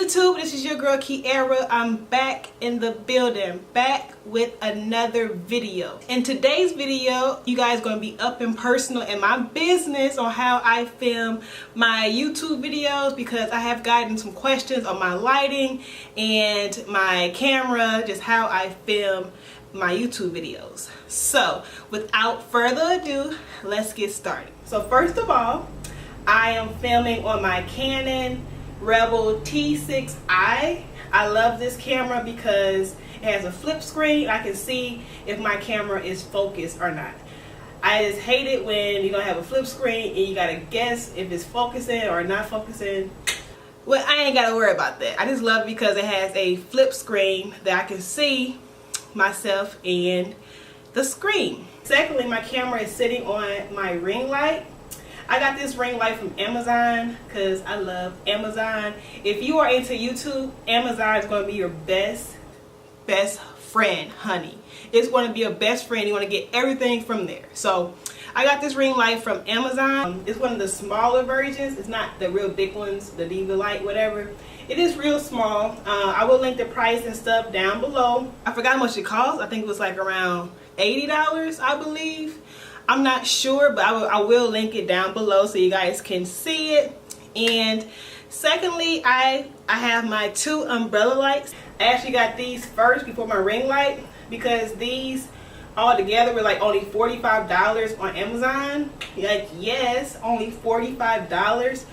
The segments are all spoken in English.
YouTube, this is your girl Kiara. I'm back in the building, back with another video. In today's video, you guys are going to be up and personal in my business on how I film my YouTube videos, because I have gotten some questions on my lighting and my camera, just how I film my YouTube videos. So without further ado, let's get started. So first of all, I am filming on my Canon Rebel T6i. I love this camera because it has a flip screen. I can see if my camera is focused or not. I just hate it when you don't have a flip screen and you gotta guess if it's focusing or not focusing. Well, I ain't gotta worry about that. I just love it because it has a flip screen that I can see myself and the screen. Secondly, my camera is sitting on my ring light. I got this ring light from Amazon because I love Amazon. If you are into YouTube, Amazon is going to be your best friend, honey. It's going to be your best friend. You want to get everything from there. So I got this ring light from Amazon. It's one of the smaller versions. It's not the real big ones, the Diva light, whatever. It is real small. I will link the price and stuff down below. I forgot how much it cost. I think it was like around $80, I believe. I'm not sure, but I will link it down below so you guys can see it. And secondly, I have my two umbrella lights. I actually got these first before my ring light because these all together were like only $45 on Amazon. Like, yes, only $45.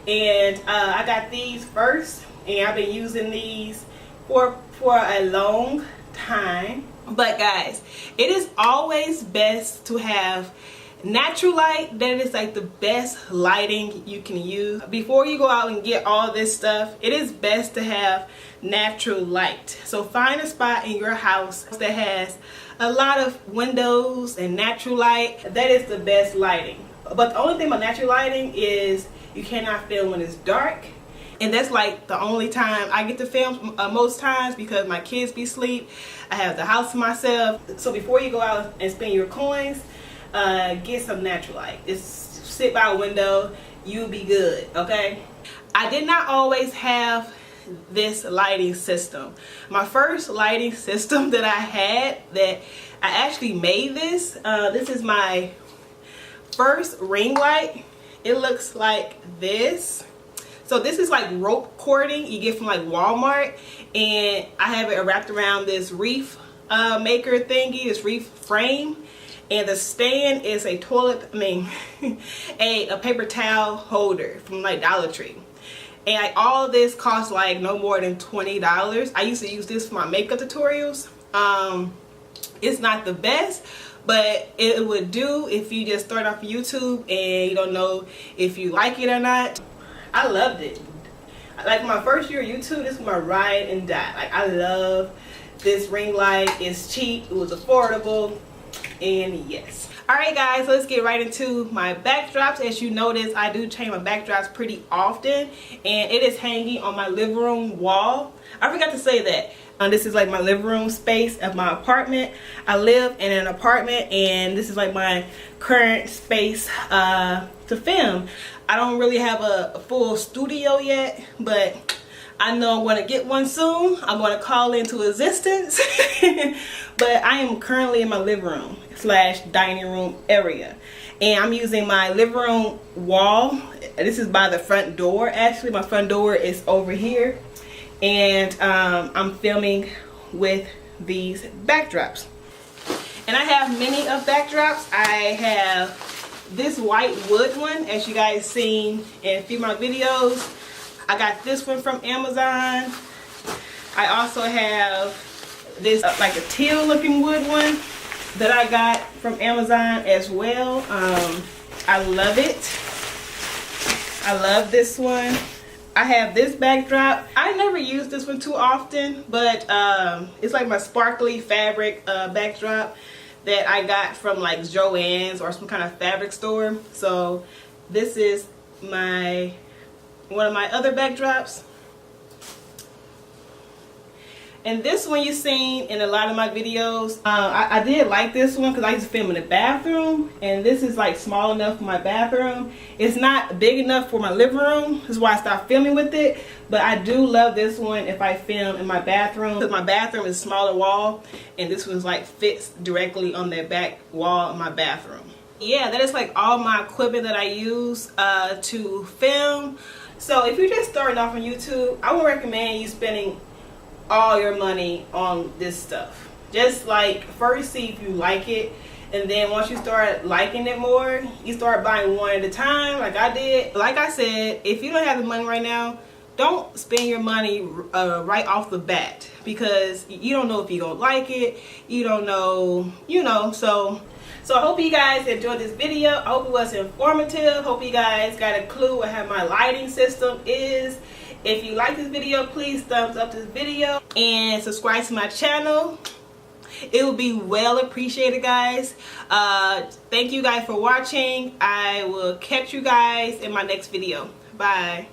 And I got these first, and I've been using these for a long time. But guys, it is always best to have natural light. That is like the best lighting you can use. Before you go out and get all this stuff, it is best to have natural light. So find a spot in your house that has a lot of windows and natural light. That is the best lighting. But the only thing about natural lighting is you cannot film when it's dark. And that's like the only time I get to film most times because my kids be asleep. I have the house to myself. So before you go out and spend your coins, get some natural light. Just sit by a window, you'll be good, okay? I did not always have this lighting system. My first lighting system that I had, that I actually made this. This is my first ring light. It looks like this. So this is like rope cording you get from like Walmart, and I have it wrapped around this wreath maker thingy, this wreath frame, and the stand is a a paper towel holder from like Dollar Tree. And like all this costs like no more than $20. I used to use this for my makeup tutorials. It's not the best, but it would do if you just start off YouTube and you don't know if you like it or not. I loved it. Like my first year of YouTube, this was my ride and die. Like, I love this ring light. It's cheap, it was affordable, and yes. Alright guys, let's get right into my backdrops. As you notice, I do change my backdrops pretty often, and it is hanging on my living room wall. I forgot to say that. This is like my living room space of my apartment. I live in an apartment, and this is like my current space to film. I don't really have a full studio yet, but I know I'm going to get one soon. I'm going to call into existence. But I am currently in my living room / dining room area, and I'm using my living room wall. This is by the front door. Actually, my front door is over here, and I'm filming with these backdrops. And I have many of backdrops. I have this white wood one, as you guys seen in a few of my videos. I got this one from Amazon. I also have this like a teal looking wood one that I got from Amazon as well. I love it. I love this one. I have this backdrop. I never use this one too often, but it's like my sparkly fabric backdrop that I got from like Joann's or some kind of fabric store. So this is one of my other backdrops. And this one you've seen in a lot of my videos. I did like this one because I used to film in the bathroom, and this is like small enough for my bathroom. It's not big enough for my living room. That's why I stopped filming with it. But I do love this one if I film in my bathroom, because my bathroom is a smaller wall, and this one's like fits directly on that back wall of my bathroom. Yeah, that is like all my equipment that I use to film. So if you're just starting off on YouTube, I would recommend you spending all your money on this stuff. Just like first see if you like it, and then once you start liking it more, you start buying one at a time like I did. Like I said, if you don't have the money right now, don't spend your money right off the bat, because you don't know if you're gonna like it, you don't know, you know. So I hope you guys enjoyed this video. I hope it was informative. Hope you guys got a clue on how my lighting system is. If you like this video, please thumbs up this video and subscribe to my channel. It will be well appreciated, guys. Thank you guys for watching. I will catch you guys in my next video. Bye.